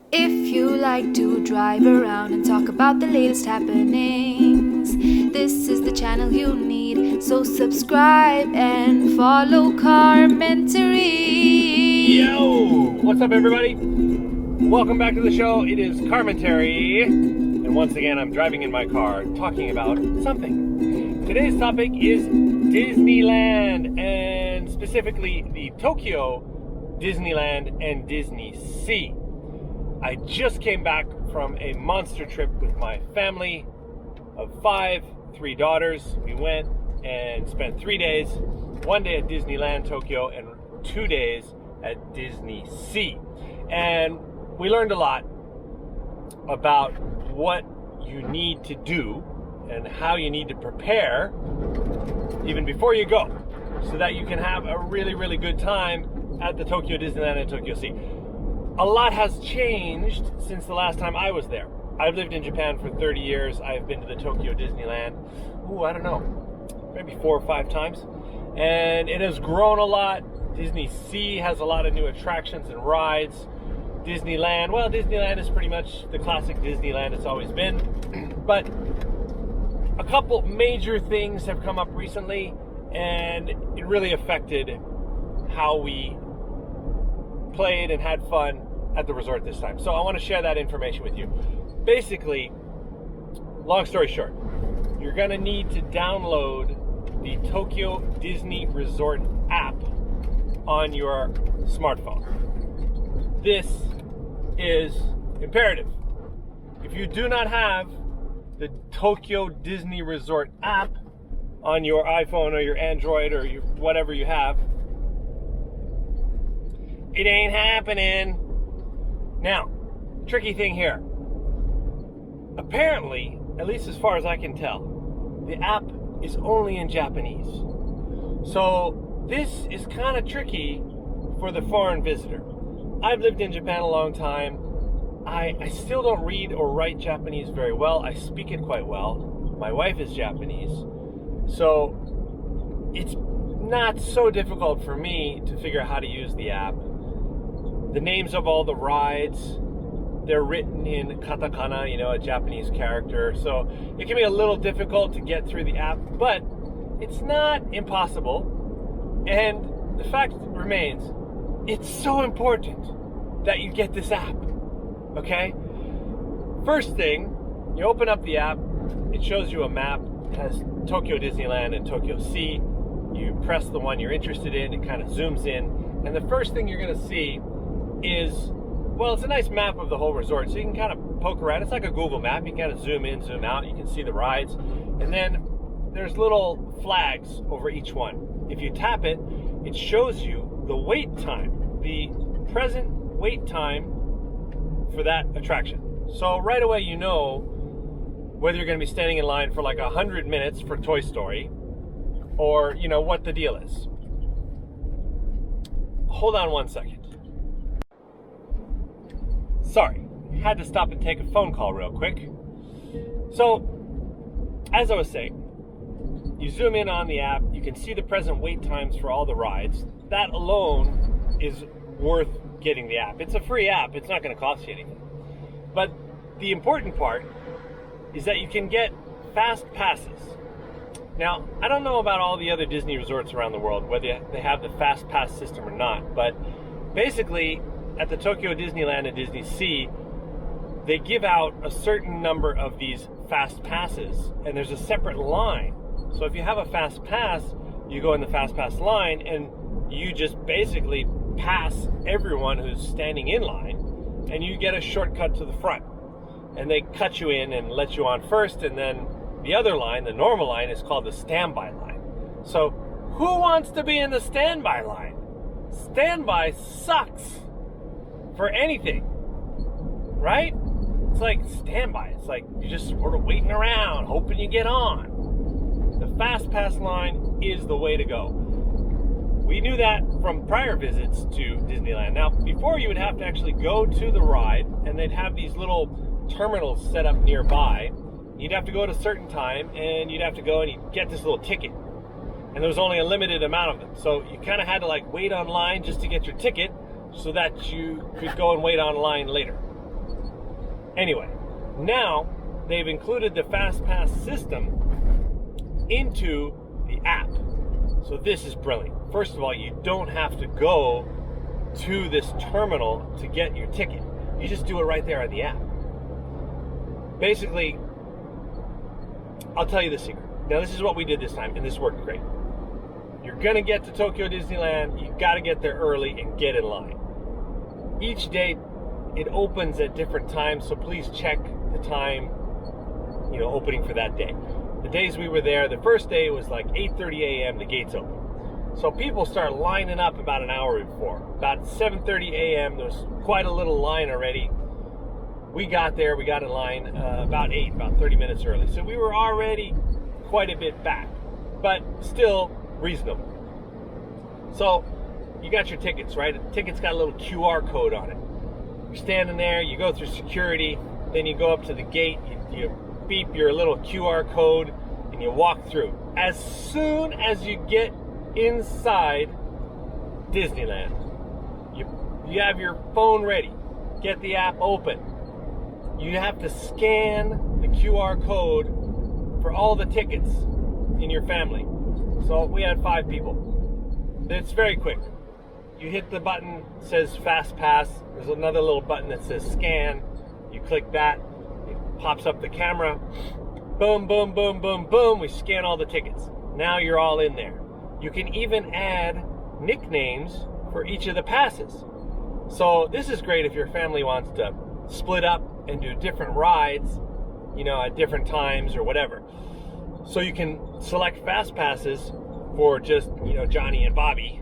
If you like to drive around and talk about the latest happenings, this is the channel you need. So subscribe and follow Carmentary. Yo! What's up, everybody? Welcome back to the show. It is Carmentary. And once again, I'm driving in my car talking about something. Today's topic is Disneyland, and specifically the Tokyo Disneyland and Disney Sea. I just came back from a monster trip with my family of 5, 3 daughters. We went and spent 3 days, 1 day at Disneyland Tokyo and 2 days at Disney Sea. And we learned a lot about what you need to do and how you need to prepare even before you go, so that you can have a really, really good time at the Tokyo Disneyland and Tokyo Sea. A lot has changed since the last time I was there. I've lived in Japan for 30 years. I've been to the Tokyo Disneyland, I don't know, maybe 4 or 5 times. And it has grown a lot. Disney Sea has a lot of new attractions and rides. Disneyland is pretty much the classic Disneyland it's always been. But a couple major things have come up recently, and it really affected how we played and had fun at the resort this time. So I want to share that information with you. Basically, long story short, you're going to need to download the Tokyo Disney Resort app on your smartphone. This is imperative. If you do not have the Tokyo Disney Resort app on your iPhone or your Android or whatever you have, it ain't happening. Now, tricky thing here. Apparently, at least as far as I can tell, the app is only in Japanese. So this is kind of tricky for the foreign visitor. I've lived in Japan a long time. I still don't read or write Japanese very well. I speak it quite well. My wife is Japanese. So it's not so difficult for me to figure out how to use the app. The names of all the rides, they're written in katakana, a Japanese character. So it can be a little difficult to get through the app, but it's not impossible. And the fact remains, it's so important that you get this app, okay? First thing, you open up the app, it shows you a map. It has Tokyo Disneyland and Tokyo Sea. You press the one you're interested in, it kind of zooms in. And the first thing you're gonna see is, it's a nice map of the whole resort, so you can kind of poke around. It's like a Google map. You can kind of zoom in, zoom out. You can see the rides. And then there's little flags over each one. If you tap it, it shows you the wait time, the present wait time for that attraction. So right away you know whether you're going to be standing in line for like 100 minutes for Toy Story, or what the deal is. Hold on one second. Sorry, had to stop and take a phone call real quick. So, as I was saying, you zoom in on the app, you can see the present wait times for all the rides. That alone is worth getting the app. It's a free app, it's not going to cost you anything. But the important part is that you can get fast passes. Now, I don't know about all the other Disney resorts around the world, whether they have the fast pass system or not, but basically, at the Tokyo Disneyland and Disney Sea, they give out a certain number of these fast passes, and there's a separate line. So if you have a fast pass, you go in the fast pass line, and you just basically pass everyone who's standing in line, and you get a shortcut to the front. And they cut you in and let you on first, and then the other line, the normal line, is called the standby line. So who wants to be in the standby line? Standby sucks for anything, right? It's like standby. It's like you're just sort of waiting around, hoping you get on. The fast pass line is the way to go. We knew that from prior visits to Disneyland. Now, before you would have to actually go to the ride, and they'd have these little terminals set up nearby. You'd have to go at a certain time, and you'd have to go and you'd get this little ticket. And there was only a limited amount of them. So you kind of had to wait online just to get your ticket, so that you could go and wait online later. Anyway, now they've included the Fast Pass system into the app. So this is brilliant. First of all, you don't have to go to this terminal to get your ticket. You just do it right there on the app. Basically, I'll tell you the secret. Now, this is what we did this time, and this worked great. You're gonna get to Tokyo Disneyland, you gotta get there early and get in line. Each day, it opens at different times, so please check the time, opening for that day. The days we were there, the first day was like 8:30 a.m., the gates open. So people start lining up about an hour before. About 7:30 a.m., there was quite a little line already. We got there, we got in line about 30 minutes early. So we were already quite a bit back, but still reasonable. So you got your tickets, right? The ticket's got a little QR code on it. You're standing there, you go through security, then you go up to the gate, you beep your little QR code, and you walk through. As soon as you get inside Disneyland, you have your phone ready, get the app open. You have to scan the QR code for all the tickets in your family. So we had 5 people. It's very quick. You hit the button, it says Fast Pass. There's another little button that says Scan. You click that, it pops up the camera. Boom, boom, boom, boom, boom. We scan all the tickets. Now you're all in there. You can even add nicknames for each of the passes. So this is great if your family wants to split up and do different rides, at different times or whatever. So you can select Fast Passes for just, Johnny and Bobby,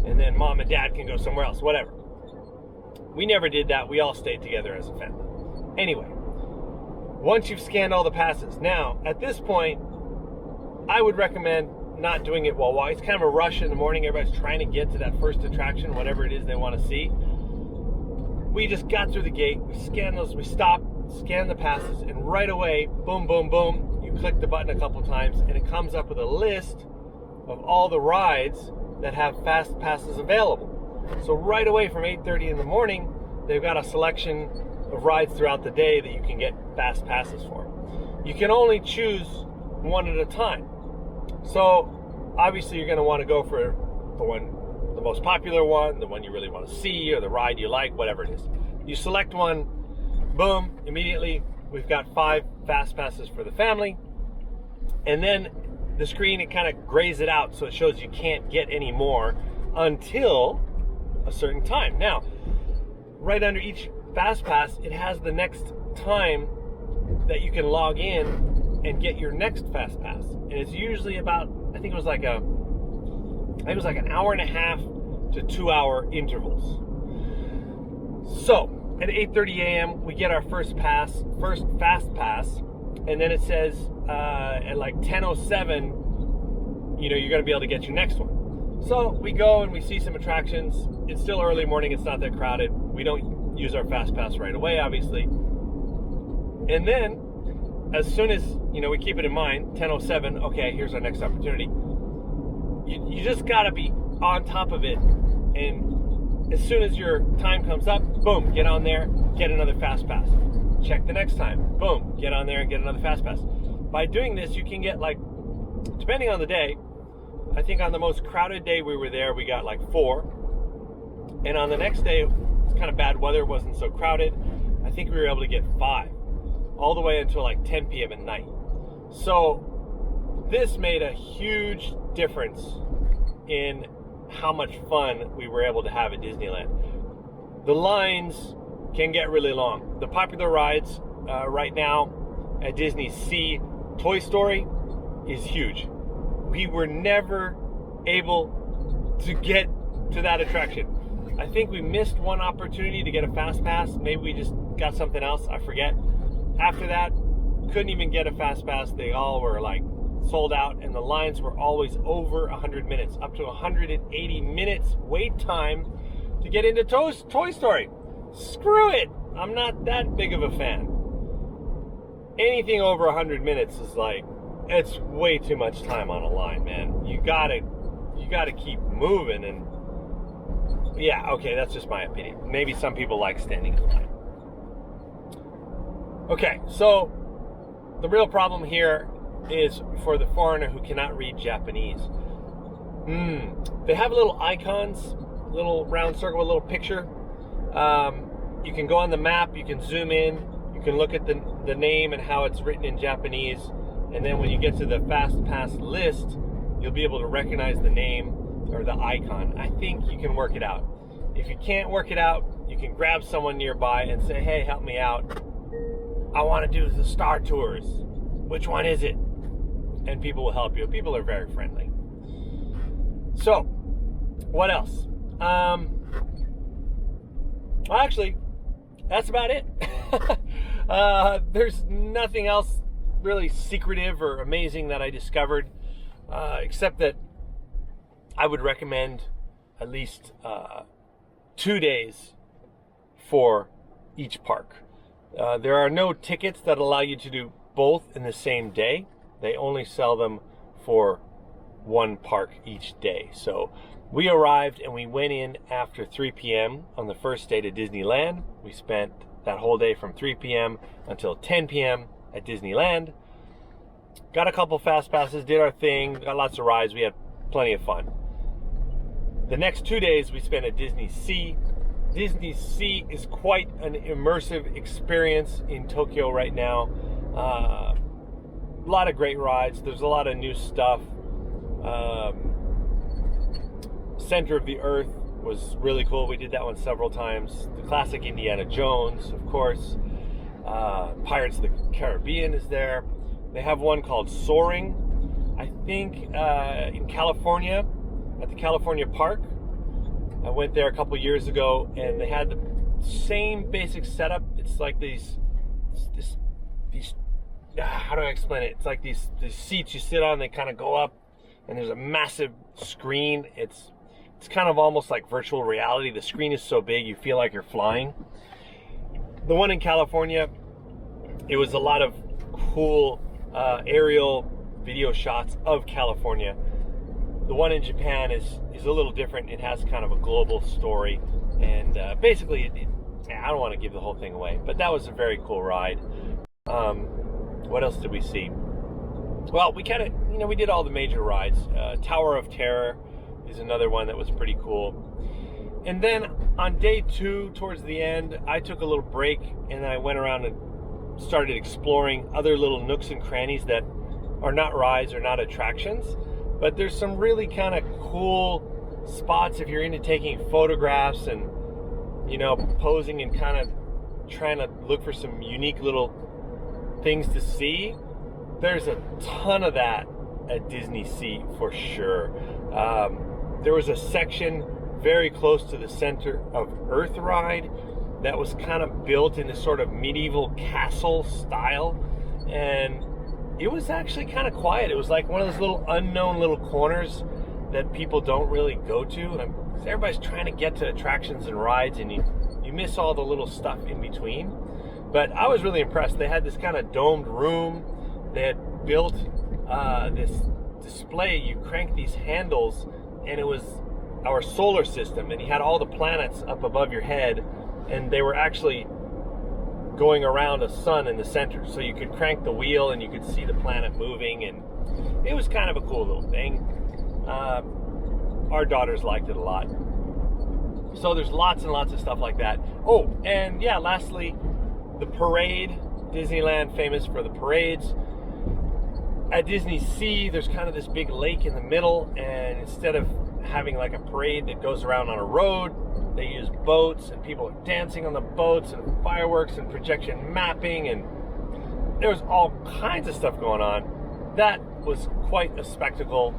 and then mom and dad can go somewhere else, whatever. We never did that. We all stayed together as a family. Anyway, once you've scanned all the passes, now, at this point, I would recommend not doing it while walking. It's kind of a rush in the morning. Everybody's trying to get to that first attraction, whatever it is they want to see. We just got through the gate, we scanned those, we stopped, scanned the passes, and right away, boom, boom, boom, you click the button a couple times, and it comes up with a list of all the rides that have Fast Passes available. So right away from 8:30 in the morning, they've got a selection of rides throughout the day that you can get Fast Passes for. You can only choose one at a time. So obviously you're going to want to go for the most popular one, the one you really want to see, or the ride you like, whatever it is. You select one, boom, immediately we've got 5 Fast Passes for the family. And then the screen, it kind of grays it out so it shows you can't get any more until a certain time. Now, right under each Fast Pass, it has the next time that you can log in and get your next Fast Pass. And it's usually about, I think it was like an hour and a half to 2 hour intervals. So at 8:30 a.m. we get our first Fast Pass, and then it says at like 10:07, you're going to be able to get your next one. So we go and we see some attractions. It's still early morning. It's not that crowded. We don't use our Fast Pass right away, obviously. And then as soon as, we keep it in mind, 10:07, okay, here's our next opportunity. You just got to be on top of it. And as soon as your time comes up, boom, get on there, get another Fast Pass. Check the next time. Boom, get on there and get another Fast Pass. By doing this, you can get depending on the day, I think on the most crowded day we were there, we got 4. And on the next day, it's kind of bad weather, it wasn't so crowded. I think we were able to get 5. All the way until 10 p.m. at night. So this made a huge difference in how much fun we were able to have at Disneyland. The lines can get really long. The popular rides right now at Disney Sea, Toy Story is huge. We were never able to get to that attraction. I think we missed one opportunity to get a Fast Pass. Maybe we just got something else, I forget. After that, couldn't even get a Fast Pass. They all were sold out, and the lines were always over 100 minutes, up to 180 minutes wait time to get into Toy Story. Screw it. I'm not that big of a fan. Anything over 100 minutes is it's way too much time on a line, man. You gotta keep moving, and yeah, okay, that's just my opinion. Maybe some people like standing in line. Okay, so the real problem here is for the foreigner who cannot read Japanese. They have little icons, little round circle, a little picture. You can go on the map, you can zoom in, you can look at the name and how it's written in Japanese, and then when you get to the Fast Pass list, you'll be able to recognize the name or the icon. I think you can work it out. If you can't work it out, you can grab someone nearby and say, hey, help me out. I want to do the Star Tours. Which one is it? And people will help you. People are very friendly. So, what else? Well, actually, that's about it. There's nothing else really secretive or amazing that I discovered, except that I would recommend at least 2 days for each park. There are no tickets that allow you to do both in the same day. They only sell them for one park each day. So we arrived and we went in after 3 p.m. on the first day to Disneyland. We spent that whole day from 3 p.m. until 10 p.m. at Disneyland. Got a couple fast passes, did our thing, got lots of rides. We had plenty of fun. The next 2 days we spent at Disney Sea. Disney Sea is quite an immersive experience in Tokyo right now. A lot of great rides. There's a lot of new stuff. Center of the Earth was really cool. We did that one several times. The classic Indiana Jones, of course. Pirates of the Caribbean is there. They have one called Soaring, I think, in California, at the California Park. I went there a couple years ago, and they had the same basic setup. It's like these how do I explain it? It's like these seats you sit on, they kind of go up, and there's a massive screen. It's kind of almost like virtual reality. The screen is so big, you feel like you're flying. The one in California, it was a lot of cool aerial video shots of California. The one in Japan is a little different. It has kind of a global story, and basically, I don't want to give the whole thing away, but that was a very cool ride. What else did we see? Well, we kind of, we did all the major rides. Tower of Terror is another one that was pretty cool. And then on day 2, towards the end, I took a little break, and I went around and started exploring other little nooks and crannies that are not rides or not attractions. But there's some really kind of cool spots if you're into taking photographs and, posing and kind of trying to look for some unique little things to see. There's a ton of that at Disney Sea for sure. There was a section very close to the Center of Earth ride that was kind of built in this sort of medieval castle style, and it was actually kind of quiet. It was like one of those little unknown little corners that people don't really go to, and everybody's trying to get to attractions and rides, and you miss all the little stuff in between. But I was really impressed. They had this kind of domed room. They had built this display. You crank these handles, and it was our solar system, and you had all the planets up above your head, and they were actually going around a sun in the center. So you could crank the wheel, and you could see the planet moving, and it was kind of a cool little thing. Our daughters liked it a lot. So there's lots and lots of stuff like that. Oh, and yeah, lastly, the parade. Disneyland, famous for the parades. At Disney Sea, there's kind of this big lake in the middle, and instead of having like a parade that goes around on a road, they use boats, and people are dancing on the boats, and fireworks and projection mapping, and there was all kinds of stuff going on. That was quite a spectacle.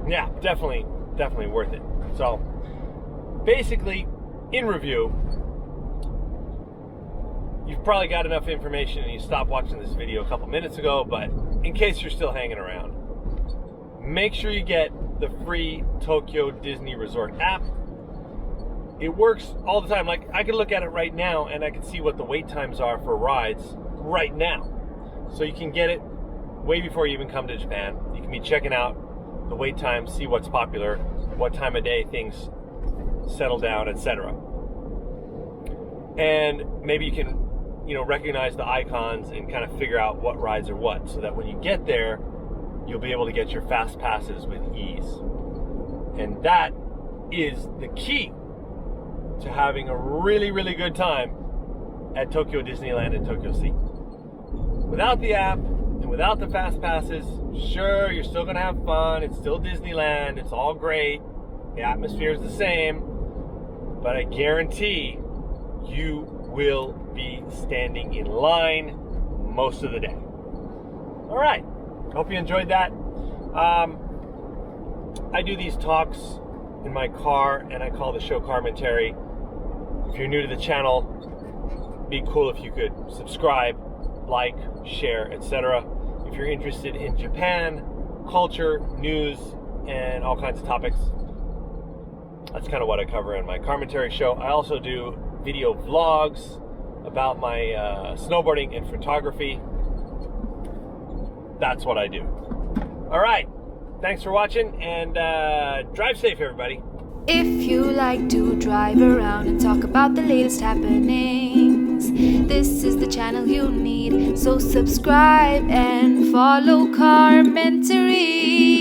Yeah, definitely worth it. So basically, in review, you've probably got enough information and you stopped watching this video a couple minutes ago, but in case you're still hanging around, make sure you get the free Tokyo Disney Resort app. It works all the time. Like, I can look at it right now and I can see what the wait times are for rides right now. So you can get it way before you even come to Japan. You can be checking out the wait times, see what's popular, what time of day things settle down, etc. And maybe you can recognize the icons and kind of figure out what rides are what, so that when you get there, you'll be able to get your fast passes with ease. And that is the key to having a really, really good time at Tokyo Disneyland and Tokyo Sea. Without the app and without the fast passes, sure, you're still going to have fun. It's still Disneyland. It's all great. The atmosphere is the same. But I guarantee you will be standing in line most of the day. All right. Hope you enjoyed that. I do these talks in my car, and I call the show Carmentary. If you're new to the channel, it'd be cool if you could subscribe, like, share, etc. If you're interested in Japan, culture, news, and all kinds of topics, that's kind of what I cover in my Carmentary show. I also do video vlogs about my snowboarding and photography. That's what I do. All right. Thanks for watching, and drive safe, everybody. If you like to drive around and talk about the latest happenings, this is the channel you need. So subscribe and follow Carmentary.